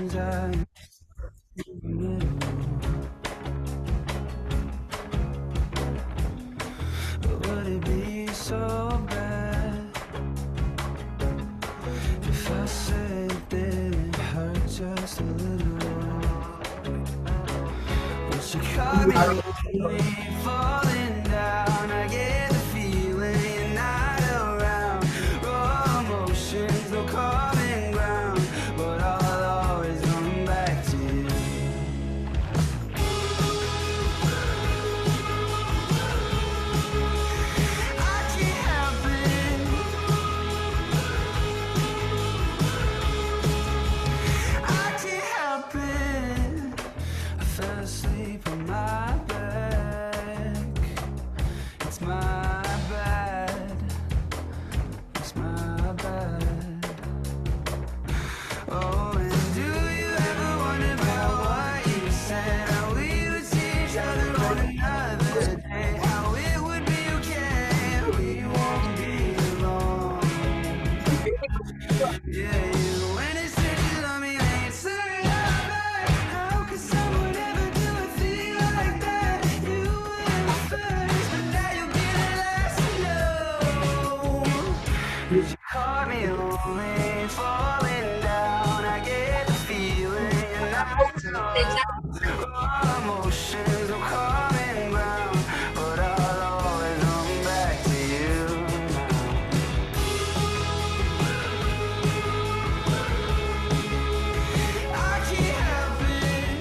Would it be so bad if I said it didn't hurt just a little? But you caught me lonely, falling down. I get the feeling you're not around. Raw emotions, no common ground. But I'll always come back to you. I can't help it. I can't help it. I fell asleep on my back. It's my bad. It's my bad. Oh, and do you ever wonder about what you said? How we would see each other on another day? How it would be okay? We won't be alone. Yeah, you when it said you love me, then you say I'm back. How could someone ever do a thing like that? You were the first, but now you'll be the last to know. You caught me lonely, falling down. I get the feeling you're not around. Raw emotions, no common ground. But I'll always come back to you now. I can't help it.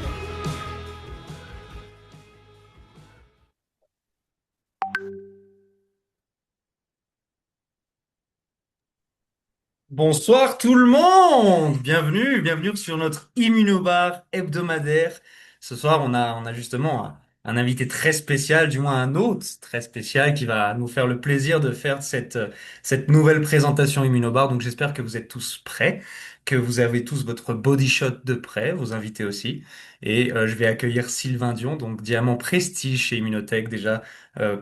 Bonsoir tout le monde! Bienvenue sur notre Immunobar hebdomadaire. Ce soir, on a justement un invité très spécial, du moins un hôte très spécial qui va nous faire le plaisir de faire cette nouvelle présentation Immunobar. Donc j'espère que vous êtes tous prêts, que vous avez tous votre body shot de prêt, vos invités aussi. Et je vais accueillir Sylvain Dion, donc diamant prestige chez Immunotech, déjà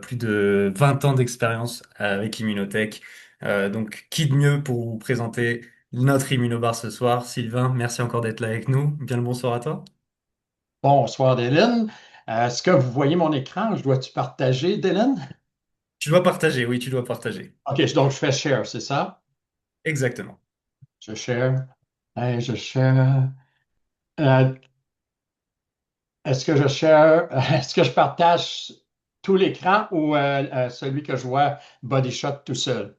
plus de 20 ans d'expérience avec Immunotech. Donc, qui de mieux pour vous présenter notre Immunobar ce soir? Sylvain, merci encore d'être là avec nous. Bien le bonsoir à toi. Bonsoir, Dylan. Est-ce que vous voyez mon écran? Je dois-tu partager, Dylan? Tu dois partager, oui, tu dois partager. OK, donc je fais share, c'est ça? Exactement. Je share. Je share. Euh, est-ce que je share? Est-ce que je partage tout l'écran ou celui que je vois body shot tout seul?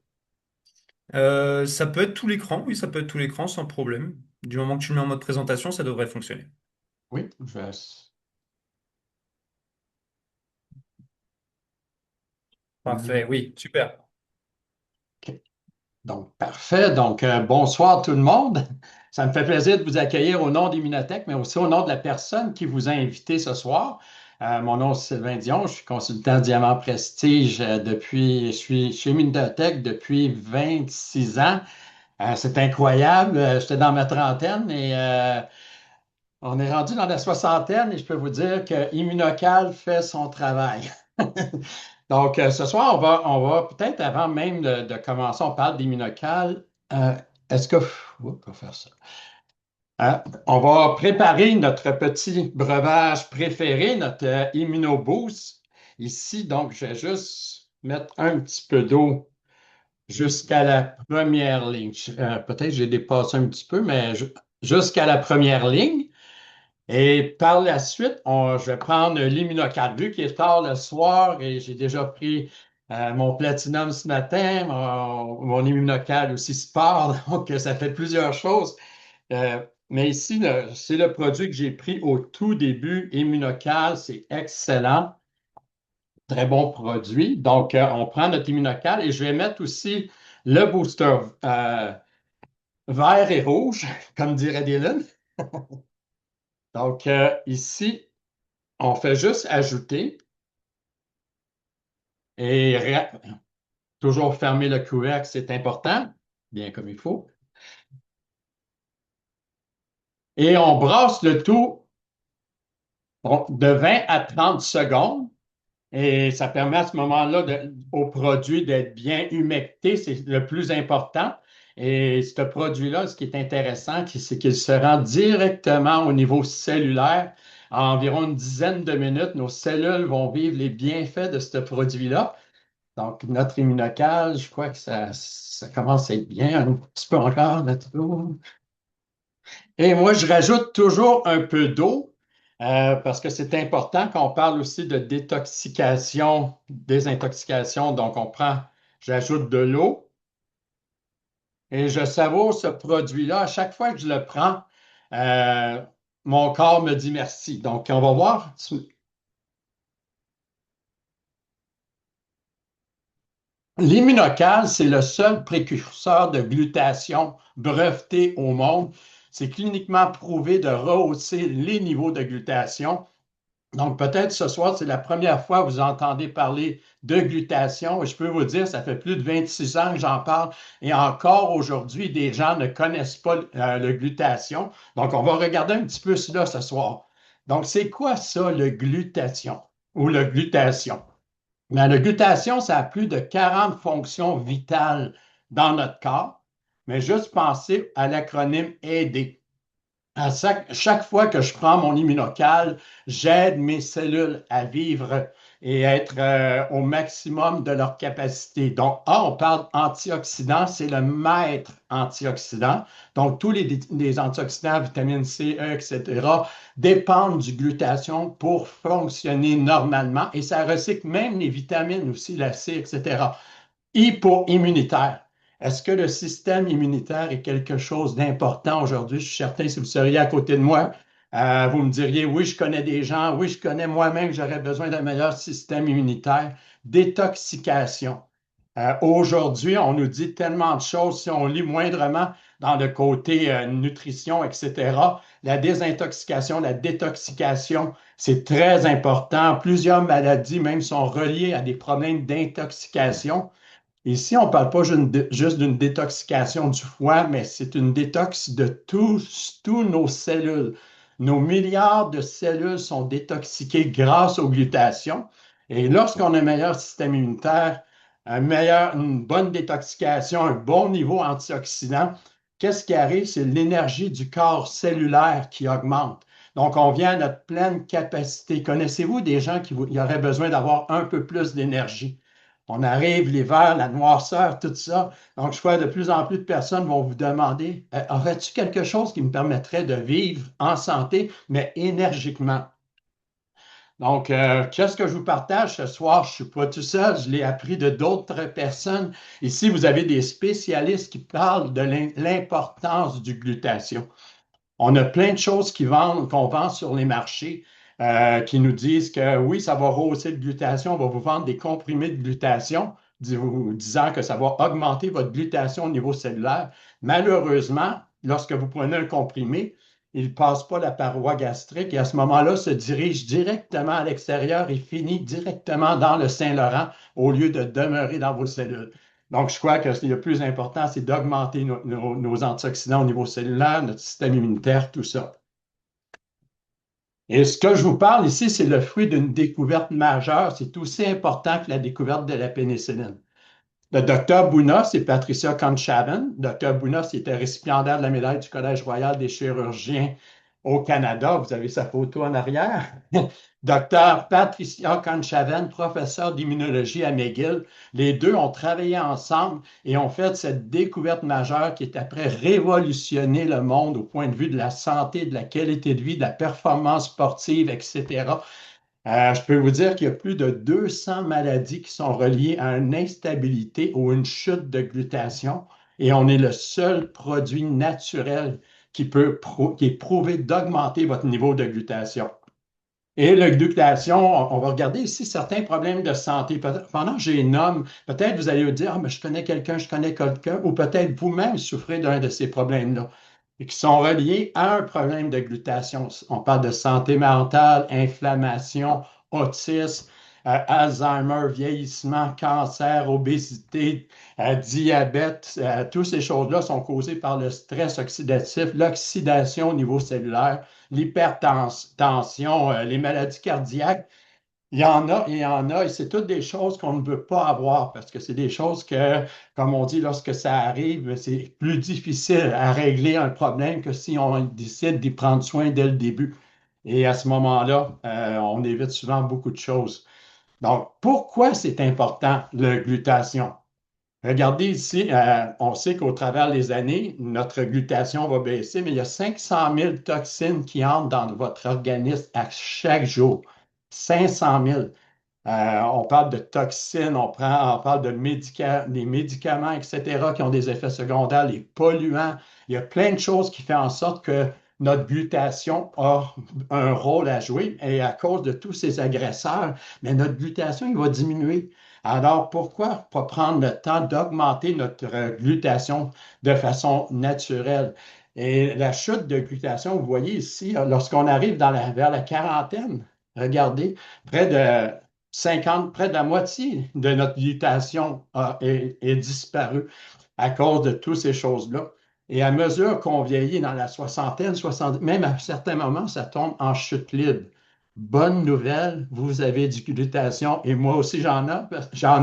Ça peut être tout l'écran, oui, ça peut être tout l'écran sans problème. Du moment que tu le mets en mode présentation, ça devrait fonctionner. Oui, je vais. Parfait, oui, super. OK. Donc, parfait. Donc, bonsoir tout le monde. Ça me fait plaisir de vous accueillir au nom d'Immunotech, mais aussi au nom de la personne qui vous a invité ce soir. Mon nom est Sylvain Dion, je suis consultant Diamant Prestige je suis chez Immunotech depuis 26 ans. C'est incroyable. J'étais dans ma trentaine et on est rendu dans la soixantaine et je peux vous dire que Immunocal fait son travail. Donc, ce soir, on va peut-être avant même de commencer, on parle d'Immunocal. Est-ce que. Oups, on va faire ça. On va préparer notre petit breuvage préféré, notre Immunoboost. Ici, donc, je vais juste mettre un petit peu d'eau jusqu'à la première ligne. Peut-être que j'ai dépassé un petit peu, mais jusqu'à la première ligne. Et par la suite, je vais prendre l'Immunocal. Vu qu'il est tard le soir et j'ai déjà pris mon Platinum ce matin, mon Immunocal aussi Sport, donc ça fait plusieurs choses. Mais ici, c'est le produit que j'ai pris au tout début, Immunocal, c'est excellent. Très bon produit. Donc, on prend notre Immunocal et je vais mettre aussi le booster vert et rouge, comme dirait Dylan. Donc, ici, on fait juste ajouter et toujours fermer le couvercle, c'est important, bien comme il faut. Et on brasse le tout de 20 à 30 secondes. Et ça permet à ce moment-là au produit d'être bien humecté, c'est le plus important. Et ce produit-là, ce qui est intéressant, c'est qu'il se rend directement au niveau cellulaire. En environ une dizaine de minutes, nos cellules vont vivre les bienfaits de ce produit-là. Donc, notre immunocal, je crois que ça commence à être bien, un petit peu encore là-dessus. Et moi, je rajoute toujours un peu d'eau parce que c'est important quand on parle aussi de détoxication, désintoxication. Donc, j'ajoute de l'eau et je savoure ce produit-là. À chaque fois que je le prends, euh, mon corps me dit merci. Donc, on va voir. L'immunocal, c'est le seul précurseur de glutathion breveté au monde. C'est cliniquement prouvé de rehausser les niveaux de glutathion. Donc, peut-être ce soir, c'est la première fois que vous entendez parler de glutathion. Et je peux vous dire, ça fait plus de 26 ans que j'en parle. Et encore aujourd'hui, des gens ne connaissent pas le glutathion. Donc, on va regarder un petit peu cela ce soir. Donc, c'est quoi ça, le glutathion ou le glutation? Mais la glutation, ça a plus de 40 fonctions vitales dans notre corps. Mais juste penser à l'acronyme AID. Chaque fois que je prends mon immunocal, j'aide mes cellules à vivre et à être au maximum de leur capacité. Donc, on parle antioxydants, c'est le maître antioxydant. Donc, tous les antioxydants, vitamine C, E, etc., dépendent du glutathion pour fonctionner normalement et ça recycle même les vitamines aussi, la C, etc. Hypo-immunitaire. Est-ce que le système immunitaire est quelque chose d'important aujourd'hui? Je suis certain, si vous seriez à côté de moi, vous me diriez, oui, je connais des gens, oui, je connais moi-même que j'aurais besoin d'un meilleur système immunitaire. Détoxication. Aujourd'hui, on nous dit tellement de choses, si on lit moindrement dans le côté nutrition, etc., la désintoxication, la détoxication, c'est très important. Plusieurs maladies même sont reliées à des problèmes d'intoxication. Ici, on ne parle pas juste d'une détoxication du foie, mais c'est une détox de tous nos cellules. Nos milliards de cellules sont détoxiquées grâce aux glutations. Et lorsqu'on a un meilleur système immunitaire, une bonne détoxication, un bon niveau antioxydant, qu'est-ce qui arrive? C'est l'énergie du corps cellulaire qui augmente. Donc, on vient à notre pleine capacité. Connaissez-vous des gens qui auraient besoin d'avoir un peu plus d'énergie? On arrive, l'hiver, la noirceur, tout ça. Donc, je crois que de plus en plus de personnes vont vous demander, aurais-tu quelque chose qui me permettrait de vivre en santé, mais énergiquement? Donc, qu'est-ce que je vous partage ce soir? Je ne suis pas tout seul, je l'ai appris de d'autres personnes. Ici, vous avez des spécialistes qui parlent de l'importance du glutathion. On a plein de choses qu'on vend sur les marchés qui nous disent que oui, ça va rehausser le glutathion, on va vous vendre des comprimés de glutathion, vous disant que ça va augmenter votre glutathion au niveau cellulaire. Malheureusement, lorsque vous prenez un comprimé, il ne passe pas la paroi gastrique et à ce moment-là, se dirige directement à l'extérieur et finit directement dans le Saint-Laurent au lieu de demeurer dans vos cellules. Donc, je crois que ce qui est le plus important, c'est d'augmenter nos antioxydants au niveau cellulaire, notre système immunitaire, tout ça. Et ce que je vous parle ici, c'est le fruit d'une découverte majeure. C'est aussi important que la découverte de la pénicilline. Le docteur Bounas et Patricia Conchavan. Docteur Bounas, il était récipiendaire de la médaille du Collège royal des chirurgiens au Canada. Vous avez sa photo en arrière. Docteur Patricia Conchavan, professeur d'immunologie à McGill. Les deux ont travaillé ensemble et ont fait cette découverte majeure qui est après révolutionner le monde au point de vue de la santé, de la qualité de vie, de la performance sportive, etc. Je peux vous dire qu'il y a plus de 200 maladies qui sont reliées à une instabilité ou une chute de glutation et on est le seul produit naturel qui est prouvé d'augmenter votre niveau de glutation. Et la glutation, on va regarder ici certains problèmes de santé. Pendant que je les nomme, peut-être vous allez vous dire, ah, mais je connais quelqu'un, ou peut-être vous-même souffrez d'un de ces problèmes-là, et qui sont reliés à un problème de glutation. On parle de santé mentale, inflammation, autisme, Alzheimer, vieillissement, cancer, obésité, diabète. Toutes ces choses-là sont causées par le stress oxydatif, l'oxydation au niveau cellulaire, l'hypertension, les maladies cardiaques. il y en a, et c'est toutes des choses qu'on ne veut pas avoir parce que c'est des choses que, comme on dit, lorsque ça arrive, c'est plus difficile à régler un problème que si on décide d'y prendre soin dès le début. Et à ce moment-là, on évite souvent beaucoup de choses. Donc, pourquoi c'est important, la glutation? Regardez ici, on sait qu'au travers des années, notre glutation va baisser, mais il y a 500 000 toxines qui entrent dans votre organisme à chaque jour. 500 000. On parle de toxines, on parle de des médicaments, etc., qui ont des effets secondaires, les polluants. Il y a plein de choses qui font en sorte que notre glutation a un rôle à jouer. Et à cause de tous ces agresseurs, mais notre glutation, il va diminuer. Alors, pourquoi pas prendre le temps d'augmenter notre glutation de façon naturelle? Et la chute de glutation, vous voyez ici, lorsqu'on arrive vers la quarantaine, regardez, près de 50, près de la moitié de notre mutation est disparue à cause de toutes ces choses-là. Et à mesure qu'on vieillit dans la soixantaine, 70, même à certains moments, ça tombe en chute libre. Bonne nouvelle, vous avez du glutation et moi aussi j'en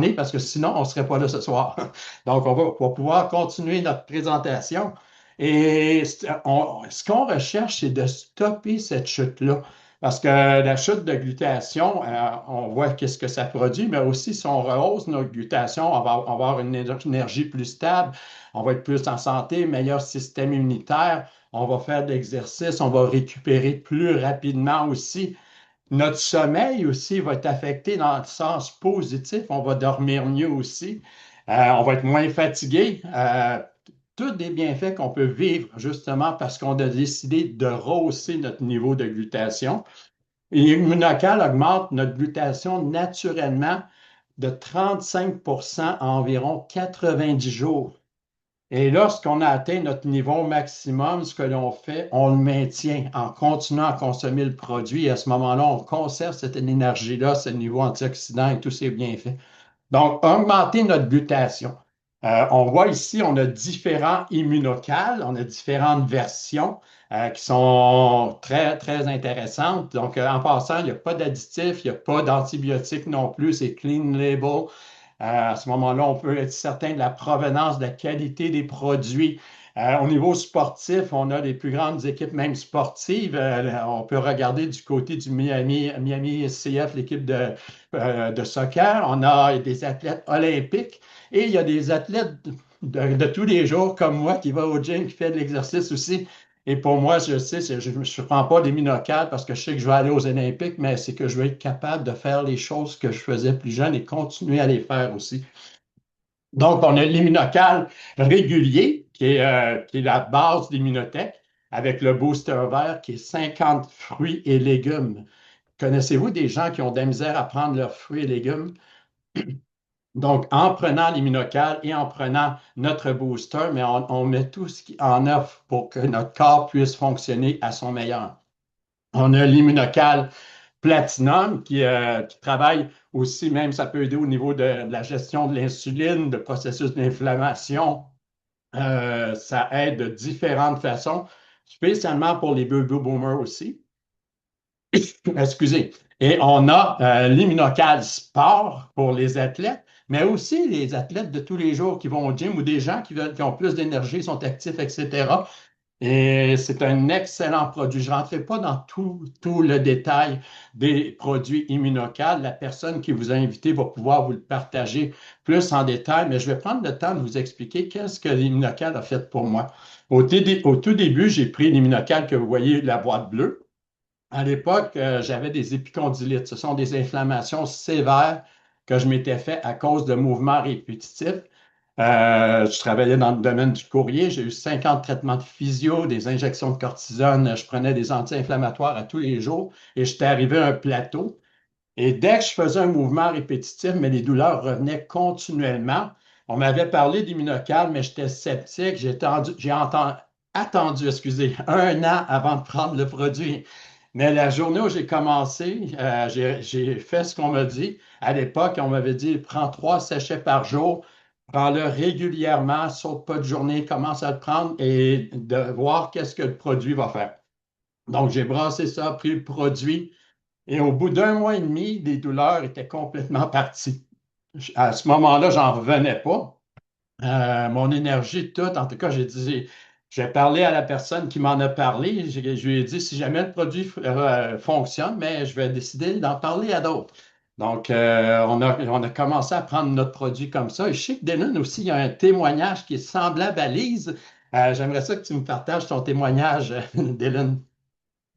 ai parce que sinon on ne serait pas là ce soir. Donc on va pouvoir continuer notre présentation. Et ce qu'on recherche, c'est de stopper cette chute-là. Parce que la chute de glutation, on voit qu'est-ce que ça produit, mais aussi si on rehausse notre glutation, on va avoir une énergie plus stable, on va être plus en santé, meilleur système immunitaire, on va faire de l'exercice, on va récupérer plus rapidement aussi. Notre sommeil aussi va être affecté dans le sens positif, on va dormir mieux aussi, on va être moins fatigué. Tous des bienfaits qu'on peut vivre justement parce qu'on a décidé de rehausser notre niveau de glutation. Et Immunocal augmente notre glutation naturellement de 35 en environ 90 jours. Et lorsqu'on a atteint notre niveau maximum, ce que l'on fait, on le maintient en continuant à consommer le produit. Et à ce moment-là, on conserve cette énergie-là, ce niveau antioxydant et tous ses bienfaits. Donc, augmenter notre glutation. On voit ici, on a différents immunocales, on a différentes versions qui sont très, très intéressantes. Donc, en passant, il n'y a pas d'additifs, il n'y a pas d'antibiotiques non plus, c'est clean label. À ce moment-là, on peut être certain de la provenance, de la qualité des produits. Au niveau sportif, on a les plus grandes équipes, même sportives. On peut regarder du côté du Miami CF, l'équipe de soccer. On a des athlètes olympiques et il y a des athlètes de tous les jours comme moi qui va au gym, qui fait de l'exercice aussi. Et pour moi, je sais, je ne prends pas des minocales parce que je sais que je vais aller aux Olympiques, mais c'est que je vais être capable de faire les choses que je faisais plus jeune et continuer à les faire aussi. Donc, on a l'immunocal régulier, qui est la base de l'immunothèque, avec le booster vert, qui est 50 fruits et légumes. Connaissez-vous des gens qui ont de la misère à prendre leurs fruits et légumes? Donc, en prenant l'immunocal et en prenant notre booster, mais on met tout ce qui en offre pour que notre corps puisse fonctionner à son meilleur. On a l'immunocal Platinum qui travaille aussi, même ça peut aider au niveau de la gestion de l'insuline, de processus d'inflammation. Ça aide de différentes façons, spécialement pour les baby boomers aussi. Excusez. Et on a l'immunocal sport pour les athlètes, mais aussi les athlètes de tous les jours qui vont au gym ou des gens qui ont plus d'énergie, sont actifs, etc. Et c'est un excellent produit. Je ne rentrerai pas dans tout le détail des produits Immunocal. La personne qui vous a invité va pouvoir vous le partager plus en détail, mais je vais prendre le temps de vous expliquer qu'est-ce que l'Immunocal a fait pour moi. Au tout début, j'ai pris l'Immunocal que vous voyez, la boîte bleue. À l'époque, j'avais des épicondylites. Ce sont des inflammations sévères que je m'étais fait à cause de mouvements répétitifs. Je travaillais dans le domaine du courrier. J'ai eu 50 traitements de physio, des injections de cortisone. Je prenais des anti-inflammatoires à tous les jours et j'étais arrivé à un plateau. Et dès que je faisais un mouvement répétitif, mais les douleurs revenaient continuellement, on m'avait parlé d'immunocal, mais j'étais sceptique. Attendu, excusez, un an avant de prendre le produit. Mais la journée où j'ai commencé, j'ai fait ce qu'on m'a dit. À l'époque, on m'avait dit, prends 3 sachets par jour, prends-le régulièrement, saute pas de journée, commence à le prendre et de voir qu'est-ce que le produit va faire. Donc, j'ai brassé ça, pris le produit. Et au bout d'un mois et demi, les douleurs étaient complètement parties. À ce moment-là, j'en revenais pas. Mon énergie toute, en tout cas, j'ai parlé à la personne qui m'en a parlé. Je lui ai dit, si jamais le produit fonctionne, mais je vais décider d'en parler à d'autres. Donc, on a commencé à prendre notre produit comme ça. Et je sais que Dylan aussi, il y a un témoignage qui est semblable à Lise. J'aimerais ça que tu me partages ton témoignage, Dylan.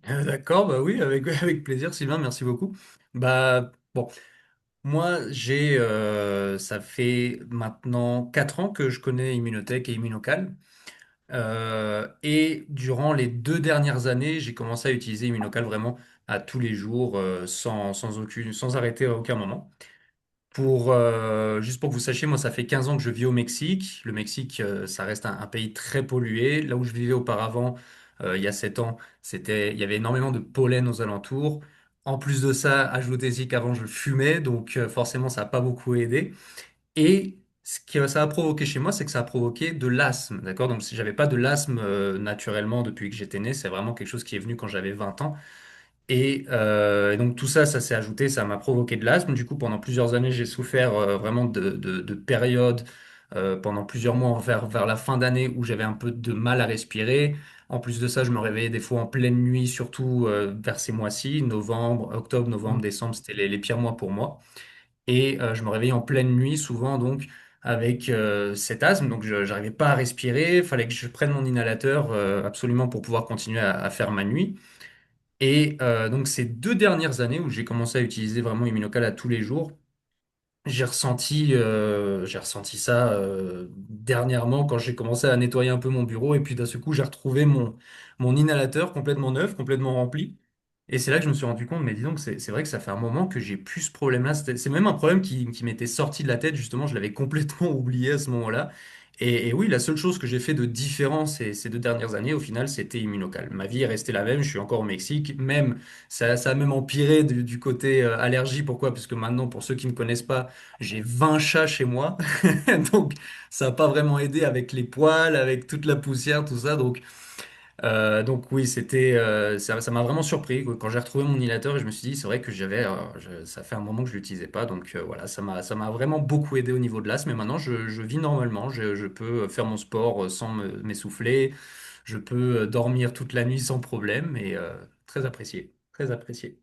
D'accord, bah oui, avec, avec plaisir, Sylvain, merci beaucoup. Bah, bon, moi, ça fait maintenant 4 ans que je connais Immunotech et Immunocal. Et durant les 2 dernières années, j'ai commencé à utiliser Immunocal vraiment à tous les jours, sans arrêter à aucun moment. Juste pour que vous sachiez, moi, ça fait 15 ans que je vis au Mexique. Le Mexique, ça reste un pays très pollué. Là où je vivais auparavant, il y a 7 ans, il y avait énormément de pollen aux alentours. En plus de ça, ajoutez-y qu'avant je fumais, donc forcément, ça n'a pas beaucoup aidé. Et ce que ça a provoqué chez moi, c'est que ça a provoqué de l'asthme, d'accord? Donc, si j'avais pas de l'asthme naturellement depuis que j'étais né, c'est vraiment quelque chose qui est venu quand j'avais 20 ans. Et donc tout ça, ça s'est ajouté, ça m'a provoqué de l'asthme. Du coup, pendant plusieurs années, j'ai souffert vraiment de périodes, pendant plusieurs mois vers la fin d'année où j'avais un peu de mal à respirer. En plus de ça, je me réveillais des fois en pleine nuit, surtout vers ces mois-ci, novembre, octobre, novembre, décembre, c'était les pires mois pour moi. Et je me réveillais en pleine nuit, souvent donc avec cet asthme, donc je n'arrivais pas à respirer. Il fallait que je prenne mon inhalateur absolument pour pouvoir continuer à faire ma nuit. Et donc ces 2 dernières années où j'ai commencé à utiliser vraiment Immunocal à tous les jours, j'ai ressenti ça dernièrement quand j'ai commencé à nettoyer un peu mon bureau et puis d'un seul coup j'ai retrouvé mon inhalateur complètement neuf, complètement rempli. Et c'est là que je me suis rendu compte, mais dis donc, c'est vrai que ça fait un moment que j'ai plus ce problème-là. C'est même un problème qui m'était sorti de la tête, justement, je l'avais complètement oublié à ce moment-là. Et oui, la seule chose que j'ai fait de différent ces 2 dernières années, au final, c'était Immunocal. Ma vie est restée la même, je suis encore au Mexique, même, ça a même empiré du côté allergie. Pourquoi? Parce que maintenant, pour ceux qui ne me connaissent pas, j'ai 20 chats chez moi, donc ça n'a pas vraiment aidé avec les poils, avec toute la poussière, tout ça. Donc oui, ça m'a vraiment surpris quoi. Quand j'ai retrouvé mon inhalateur et je me suis dit, c'est vrai que ça fait un moment que je l'utilisais pas. Donc voilà, ça m'a vraiment beaucoup aidé au niveau de l'asthme. Mais maintenant, je vis normalement. Je peux faire mon sport sans m'essouffler. Je peux dormir toute la nuit sans problème. Et très apprécié, très apprécié.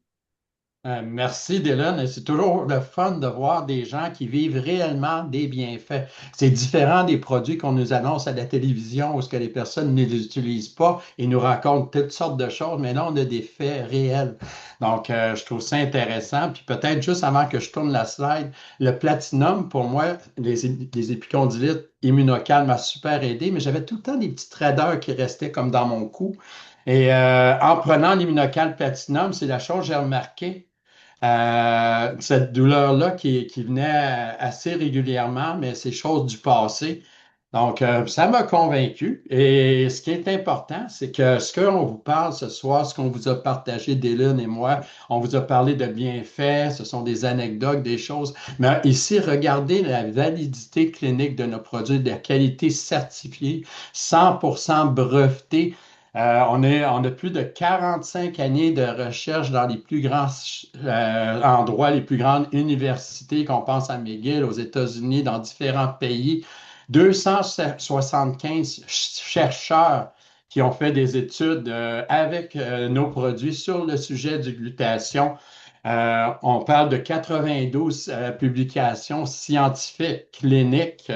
Merci, Dylan. Et c'est toujours le fun de voir des gens qui vivent réellement des bienfaits. C'est différent des produits qu'on nous annonce à la télévision où ce que les personnes ne les utilisent pas et nous racontent toutes sortes de choses, mais là, on a des faits réels. Donc, je trouve ça intéressant. Puis peut-être juste avant que je tourne la slide, le platinum, pour moi, les épicondylites immunocal m'a super aidé, mais j'avais tout le temps des petits traders qui restaient comme dans mon cou. Et en prenant l'immunocal platinum, c'est la chose que j'ai remarqué cette douleur-là qui venait assez régulièrement, mais c'est chose du passé. Donc, ça m'a convaincu. Et ce qui est important, c'est que ce qu'on vous parle ce soir, ce qu'on vous a partagé, Dylan et moi, on vous a parlé de bienfaits, ce sont des anecdotes, des choses. Mais ici, regardez la validité clinique de nos produits, de la qualité certifiée, 100% breveté. On a plus de 45 années de recherche dans les plus grands endroits, les plus grandes universités, qu'on pense à McGill, aux États-Unis, dans différents pays. 275 chercheurs qui ont fait des études avec nos produits sur le sujet du glutation. On parle de 92 publications scientifiques, cliniques,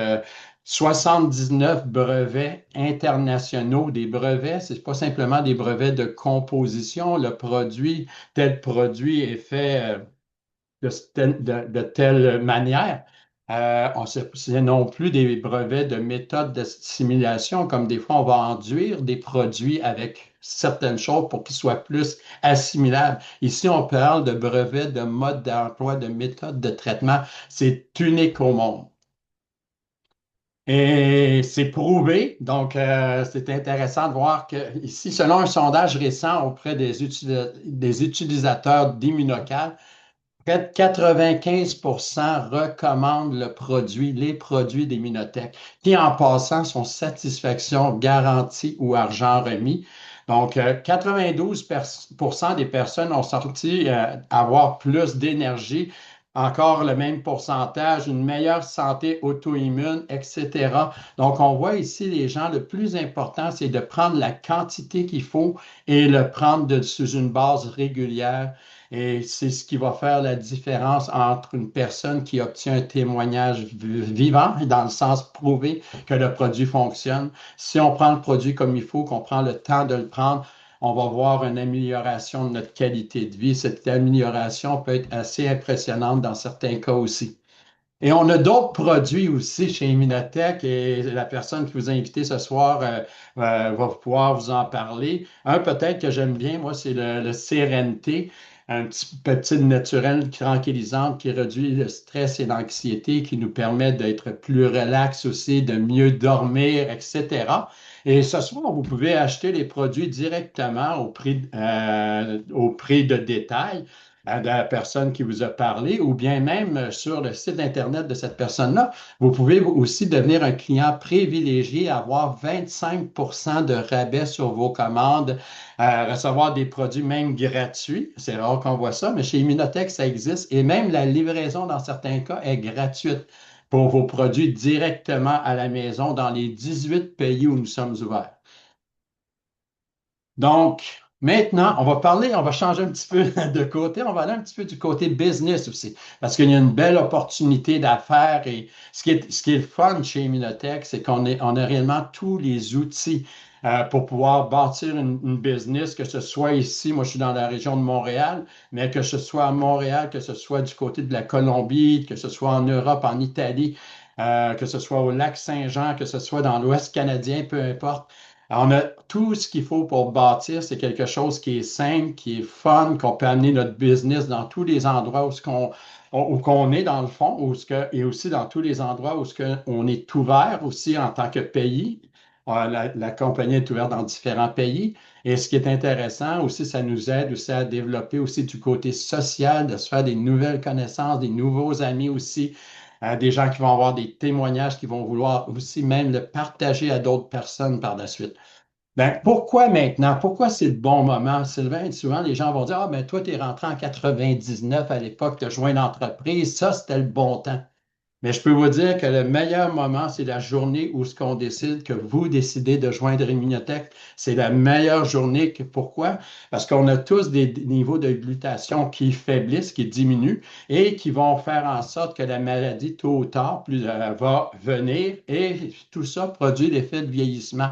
79 brevets internationaux. Des brevets, c'est pas simplement des brevets de composition. Tel produit est fait de telle manière. C'est non plus des brevets de méthode de simulation, comme des fois on va enduire des produits avec certaines choses pour qu'ils soient plus assimilables. Ici, on parle de brevets de mode d'emploi, de méthode de traitement. C'est unique au monde. Et c'est prouvé, donc c'est intéressant de voir que ici, selon un sondage récent auprès des utilisateurs d'Immunocal, près de 95% recommandent les produits des Minotex, qui en passant sont satisfaction garantie ou argent remis. Donc, 92% des personnes ont sorti avoir plus d'énergie, encore le même pourcentage, une meilleure santé auto-immune, etc. Donc, on voit ici les gens, le plus important, c'est de prendre la quantité qu'il faut et le prendre sous une base régulière. Et c'est ce qui va faire la différence entre une personne qui obtient un témoignage vivant, dans le sens prouvé que le produit fonctionne. Si on prend le produit comme il faut, qu'on prend le temps de le prendre, on va voir une amélioration de notre qualité de vie. Cette amélioration peut être assez impressionnante dans certains cas aussi. Et on a d'autres produits aussi chez Immunotech et la personne qui vous a invité ce soir va pouvoir vous en parler. Un peut-être que j'aime bien, moi, c'est le CRNT, un petit peptide naturel tranquillisant qui réduit le stress et l'anxiété, qui nous permet d'être plus relax aussi, de mieux dormir, etc. Et ce soir, vous pouvez acheter les produits directement au prix de détail de la personne qui vous a parlé, ou bien même sur le site Internet de cette personne-là. Vous pouvez aussi devenir un client privilégié, avoir 25 de rabais sur vos commandes, recevoir des produits même gratuits. C'est rare qu'on voit ça, mais chez Immunotech, ça existe. Et même la livraison, dans certains cas, est gratuite pour vos produits directement à la maison dans les 18 pays où nous sommes ouverts. Donc, maintenant, on va changer un petit peu de côté, on va aller un petit peu du côté business aussi, parce qu'il y a une belle opportunité d'affaires et ce qui est le fun chez Immunotech, c'est on a réellement tous les outils pour pouvoir bâtir une business, que ce soit ici, moi je suis dans la région de Montréal, mais que ce soit à Montréal, que ce soit du côté de la Colombie, que ce soit en Europe, en Italie, que ce soit au lac Saint-Jean, que ce soit dans l'Ouest canadien, peu importe. Alors, on a tout ce qu'il faut pour bâtir. C'est quelque chose qui est simple, qui est fun, qu'on peut amener notre business dans tous les endroits où qu'on est dans le fond, et aussi dans tous les endroits où on est ouvert aussi en tant que pays. La compagnie est ouverte dans différents pays. Et ce qui est intéressant aussi, ça nous aide aussi à développer aussi du côté social, de se faire des nouvelles connaissances, des nouveaux amis aussi, des gens qui vont avoir des témoignages, qui vont vouloir aussi même le partager à d'autres personnes par la suite. Ben, pourquoi maintenant? Pourquoi c'est le bon moment, Sylvain? Souvent, les gens vont dire, ah, ben toi, tu es rentré en 99 à l'époque, tu as joint l'entreprise, ça, c'était le bon temps. Mais je peux vous dire que le meilleur moment, c'est la journée où ce qu'on décide, que vous décidez de joindre Immunotech. C'est la meilleure journée. Pourquoi? Parce qu'on a tous des niveaux de glutation qui faiblissent, qui diminuent et qui vont faire en sorte que la maladie, tôt ou tard, va venir et tout ça produit l'effet de vieillissement.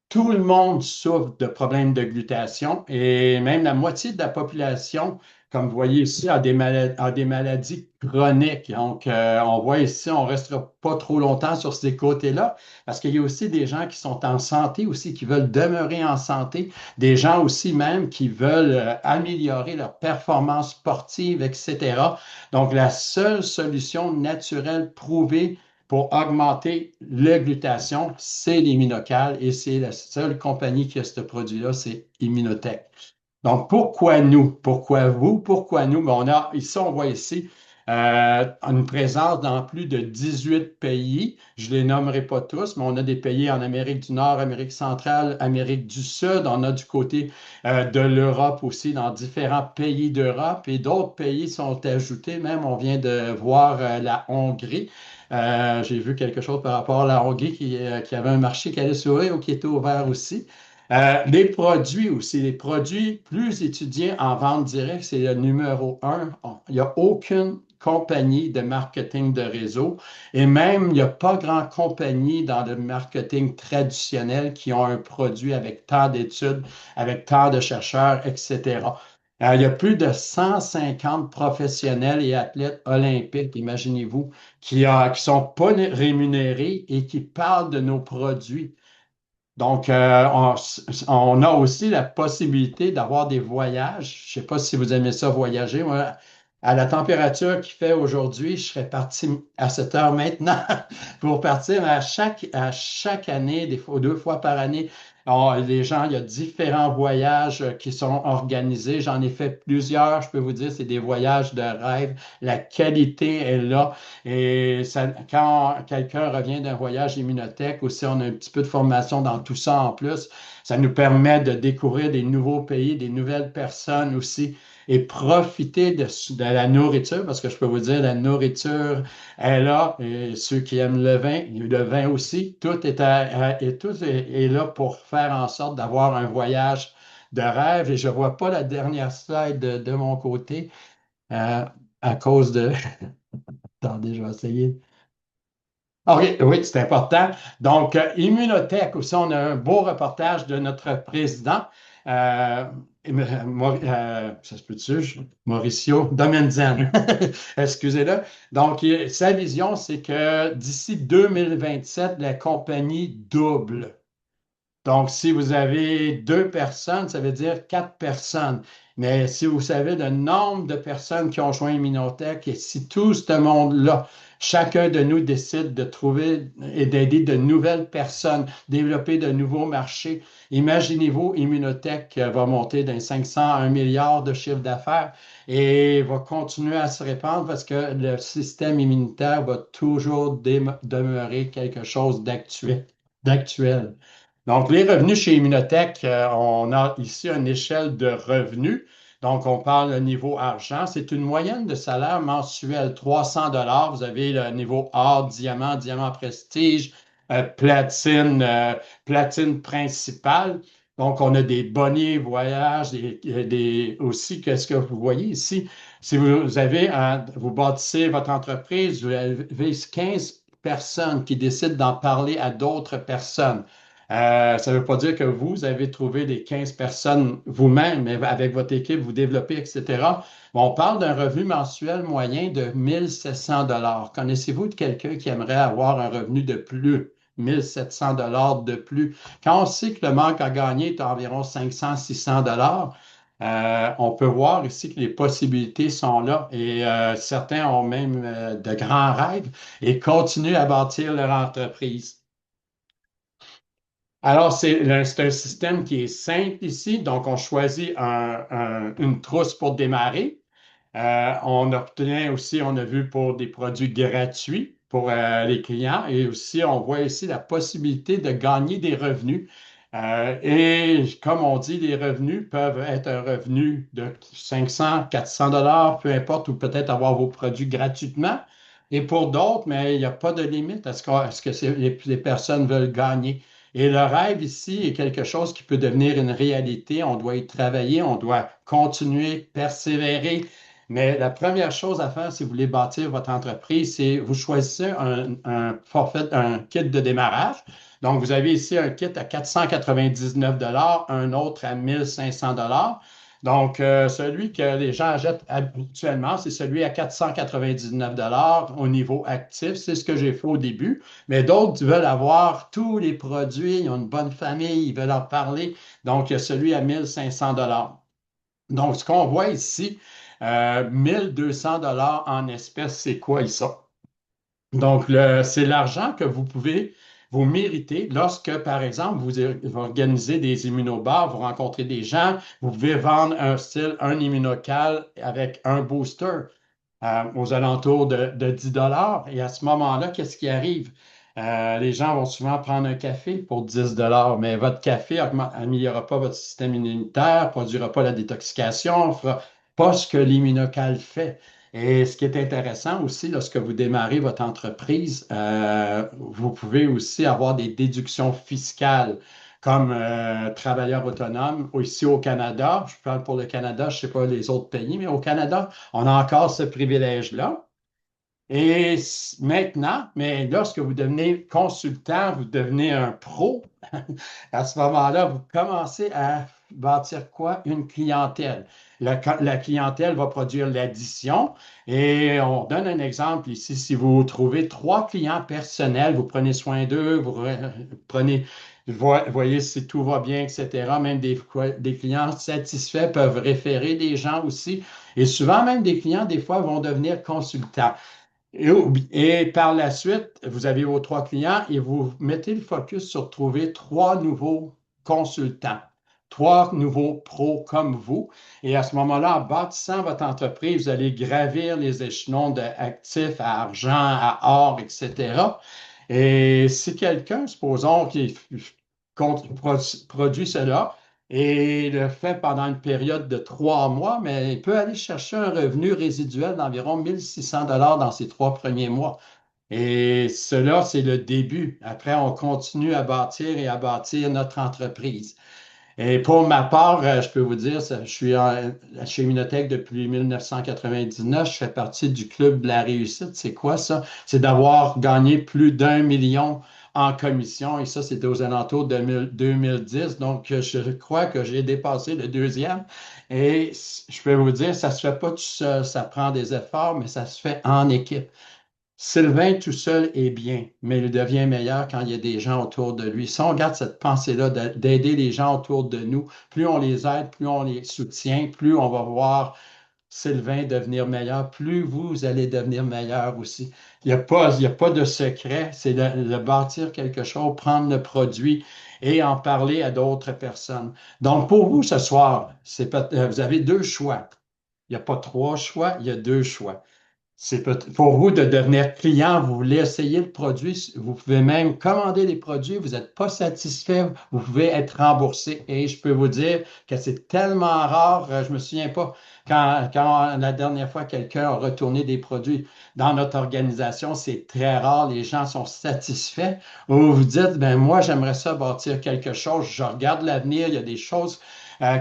Tout le monde souffre de problèmes de glutation et même la moitié de la population, comme vous voyez ici, a des maladies chroniques. Donc, on voit ici, on ne restera pas trop longtemps sur ces côtés-là parce qu'il y a aussi des gens qui sont en santé aussi, qui veulent demeurer en santé, des gens aussi même qui veulent améliorer leur performance sportive, etc. Donc, la seule solution naturelle prouvée pour augmenter la glutation, c'est l'immunocal et c'est la seule compagnie qui a ce produit-là, c'est Immunotech. Donc, pourquoi nous? Pourquoi vous? Pourquoi nous? Ben, ici, on voit ici une présence dans plus de 18 pays. Je ne les nommerai pas tous, mais on a des pays en Amérique du Nord, Amérique centrale, Amérique du Sud. On a du côté de l'Europe aussi, dans différents pays d'Europe. Et d'autres pays sont ajoutés. Même, on vient de voir la Hongrie. J'ai vu quelque chose par rapport à la Hongrie qui avait un marché qui allait s'ouvrir ou qui était ouvert aussi. Les produits aussi, les produits plus étudiés en vente directe, c'est le numéro un. Il n'y a aucune compagnie de marketing de réseau et même il n'y a pas grand compagnie dans le marketing traditionnel qui ont un produit avec tant d'études, avec tant de chercheurs, etc. Il y a plus de 150 professionnels et athlètes olympiques, imaginez-vous, qui sont pas rémunérés et qui parlent de nos produits. Donc, on a aussi la possibilité d'avoir des voyages. Je ne sais pas si vous aimez ça voyager. Moi, à la température qu'il fait aujourd'hui, je serais parti à cette heure maintenant pour partir à chaque année, des fois, 2 fois par année, Les gens, il y a différents voyages qui sont organisés. J'en ai fait plusieurs. Je peux vous dire, c'est des voyages de rêve. La qualité est là. Et quand quelqu'un revient d'un voyage immunothèque, aussi, on a un petit peu de formation dans tout ça en plus. Ça nous permet de découvrir des nouveaux pays, des nouvelles personnes aussi et profiter de la nourriture, parce que je peux vous dire, la nourriture est là. Et ceux qui aiment le vin aussi, tout est là pour faire en sorte d'avoir un voyage de rêve. Et je ne vois pas la dernière slide de mon côté euh, à cause de... Attendez, je vais essayer. OK, oui, c'est important. Donc, Immunotech aussi, on a un beau reportage de notre président, euh, ça se peut-tu, Mauricio Domenzen. Excusez-le. Donc, sa vision, c'est que d'ici 2027, la compagnie double. Donc, si vous avez deux personnes, ça veut dire quatre personnes. Mais si vous savez le nombre de personnes qui ont joint Immunotech et si tout ce monde-là, chacun de nous décide de trouver et d'aider de nouvelles personnes, développer de nouveaux marchés, imaginez-vous, Immunotech va monter d'un 500 à 1 milliard de chiffre d'affaires et va continuer à se répandre parce que le système immunitaire va toujours demeurer quelque chose d'actuel. Donc, les revenus chez Immunotech, on a ici une échelle de revenus. Donc, on parle de niveau argent. C'est une moyenne de salaire mensuel, 300 dollars. Vous avez le niveau or, diamant, diamant prestige, platine, platine principale. Donc, on a des bonnets voyages, aussi, qu'est-ce que vous voyez ici? Si vous avez, vous bâtissez votre entreprise, vous avez 15 personnes qui décident d'en parler à d'autres personnes. Ça ne veut pas dire que vous avez trouvé les 15 personnes vous-même, mais avec votre équipe, vous développez, etc. Bon, on parle d'un revenu mensuel moyen de 1700 dollars. Connaissez-vous de quelqu'un qui aimerait avoir un revenu de plus? 1700 dollars de plus. Quand on sait que le manque à gagner est environ 500-600 dollars, on peut voir ici que les possibilités sont là et certains ont même de grands rêves et continuent à bâtir leur entreprise. Alors, c'est un système qui est simple ici. Donc, on choisit une trousse pour démarrer. On obtient aussi, on a vu pour des produits gratuits pour les clients et aussi on voit ici la possibilité de gagner des revenus. Et comme on dit, les revenus peuvent être un revenu de 500, 400 dollars, peu importe, ou peut-être avoir vos produits gratuitement. Et pour d'autres, mais il n'y a pas de limite à ce que les personnes veulent gagner. Et le rêve ici est quelque chose qui peut devenir une réalité. On doit y travailler, on doit continuer, persévérer. Mais la première chose à faire si vous voulez bâtir votre entreprise, c'est vous choisissez un forfait, un kit de démarrage. Donc, vous avez ici un kit à 499 un autre à 1500 Donc, celui que les gens achètent habituellement, c'est celui à 499 au niveau actif. C'est ce que j'ai fait au début. Mais d'autres veulent avoir tous les produits, ils ont une bonne famille, ils veulent en parler. Donc, il y a celui à 1500 Donc, ce qu'on voit ici, 1200 dollars en espèces, c'est quoi ici? Donc, c'est l'argent que vous pouvez vous mériter lorsque, par exemple, vous organisez des immunobars, vous rencontrez des gens, vous pouvez vendre un style, un immunocal avec un booster aux alentours de 10 dollars. Et à ce moment-là, qu'est-ce qui arrive? Les gens vont souvent prendre un café pour 10 dollars, mais votre café n'améliorera pas votre système immunitaire, ne produira pas la détoxication, ne fera pas ce que l'immunocal fait. Et ce qui est intéressant aussi, lorsque vous démarrez votre entreprise, vous pouvez aussi avoir des déductions fiscales comme travailleur autonome ici au Canada. Je parle pour le Canada, je ne sais pas les autres pays, mais au Canada, on a encore ce privilège-là. Et maintenant, mais lorsque vous devenez consultant, vous devenez un pro, à ce moment-là, vous commencez à bâtir quoi? Une clientèle. La clientèle va produire l'addition. Et on donne un exemple ici. Si vous trouvez trois clients personnels, vous prenez soin d'eux, prenez, voyez si tout va bien, etc. Même des clients satisfaits peuvent référer des gens aussi. Et souvent, même des clients, des fois, vont devenir consultants. Et par la suite, vous avez vos trois clients et vous mettez le focus sur trouver trois nouveaux consultants. Trois nouveaux pros comme vous. Et à ce moment-là, en bâtissant votre entreprise, vous allez gravir les échelons d'actifs à argent, à or, etc. Et si quelqu'un, supposons, qui produit cela et le fait pendant une période de 3 mois, mais il peut aller chercher un revenu résiduel d'environ 1 600 $ dans ses 3 premiers mois. Et cela, c'est le début. Après, on continue à bâtir et à bâtir notre entreprise. Et pour ma part, je peux vous dire, je suis chez Immunotech depuis 1999. Je fais partie du club de la réussite. C'est quoi ça? C'est d'avoir gagné plus d'1 million en commission. Et ça, c'était aux alentours de 2010. Donc, je crois que j'ai dépassé le deuxième. Et je peux vous dire, ça ne se fait pas tout seul. Ça prend des efforts, mais ça se fait en équipe. Sylvain tout seul est bien, mais il devient meilleur quand il y a des gens autour de lui. Si on garde cette pensée-là d'aider les gens autour de nous, plus on les aide, plus on les soutient, plus on va voir Sylvain devenir meilleur, plus vous allez devenir meilleur aussi. Il y a pas de secret, c'est de bâtir quelque chose, prendre le produit et en parler à d'autres personnes. Donc, pour vous ce soir, vous avez deux choix. Il n'y a pas trois choix, il y a deux choix. C'est pour vous de devenir client, vous voulez essayer le produit, vous pouvez même commander les produits, vous n'êtes pas satisfait, vous pouvez être remboursé. Et je peux vous dire que c'est tellement rare, je ne me souviens pas quand la dernière fois quelqu'un a retourné des produits dans notre organisation, c'est très rare, les gens sont satisfaits. Vous vous dites, ben moi j'aimerais ça bâtir quelque chose, je regarde l'avenir, il y a des choses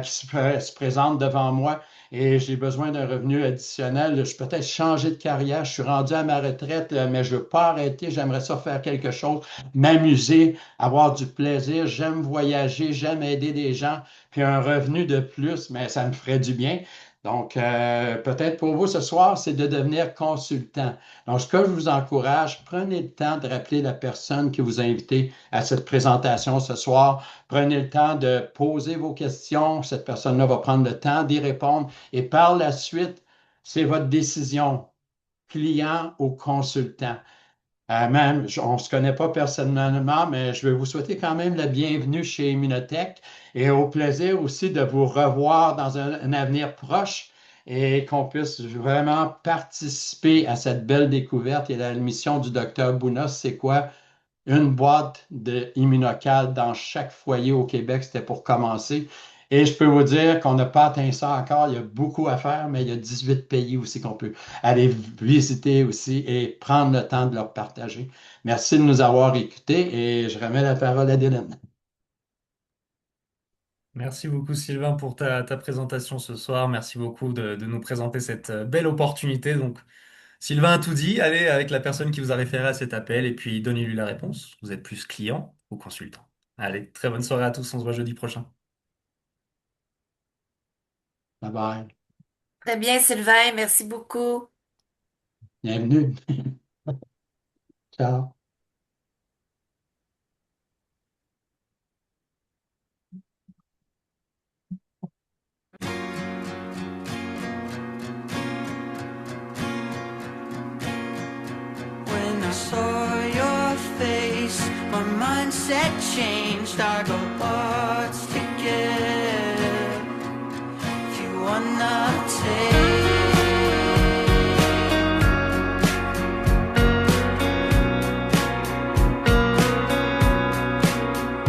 qui se présentent devant moi et j'ai besoin d'un revenu additionnel. Je peux peut-être changer de carrière. Je suis rendu à ma retraite, mais je ne veux pas arrêter. J'aimerais ça faire quelque chose, m'amuser, avoir du plaisir. J'aime voyager, j'aime aider des gens. Puis un revenu de plus, mais ça me ferait du bien. Donc, peut-être pour vous ce soir, c'est de devenir consultant. Donc, ce que je vous encourage, prenez le temps de rappeler la personne qui vous a invité à cette présentation ce soir. Prenez le temps de poser vos questions. Cette personne-là va prendre le temps d'y répondre. Et par la suite, c'est votre décision, client ou consultant. Même, on ne se connaît pas personnellement, mais je vais vous souhaiter quand même la bienvenue chez Immunotech et au plaisir aussi de vous revoir dans un avenir proche et qu'on puisse vraiment participer à cette belle découverte. Et la mission du docteur Bounos, c'est quoi? Une boîte d'immunocal dans chaque foyer au Québec, c'était pour commencer. Et je peux vous dire qu'on n'a pas atteint ça encore. Il y a beaucoup à faire, mais il y a 18 pays aussi qu'on peut aller visiter aussi et prendre le temps de leur partager. Merci de nous avoir écoutés et je remets la parole à Dylan. Merci beaucoup Sylvain pour ta présentation ce soir. Merci beaucoup de nous présenter cette belle opportunité. Donc, Sylvain a tout dit. Allez avec la personne qui vous a référé à cet appel et puis donnez-lui la réponse. Vous êtes plus client ou consultant. Allez, très bonne soirée à tous. On se voit jeudi prochain. Bye bye. Très bien, Sylvain, merci beaucoup. Bienvenue. Ciao. When I saw your face, my mindset changed. I go, what's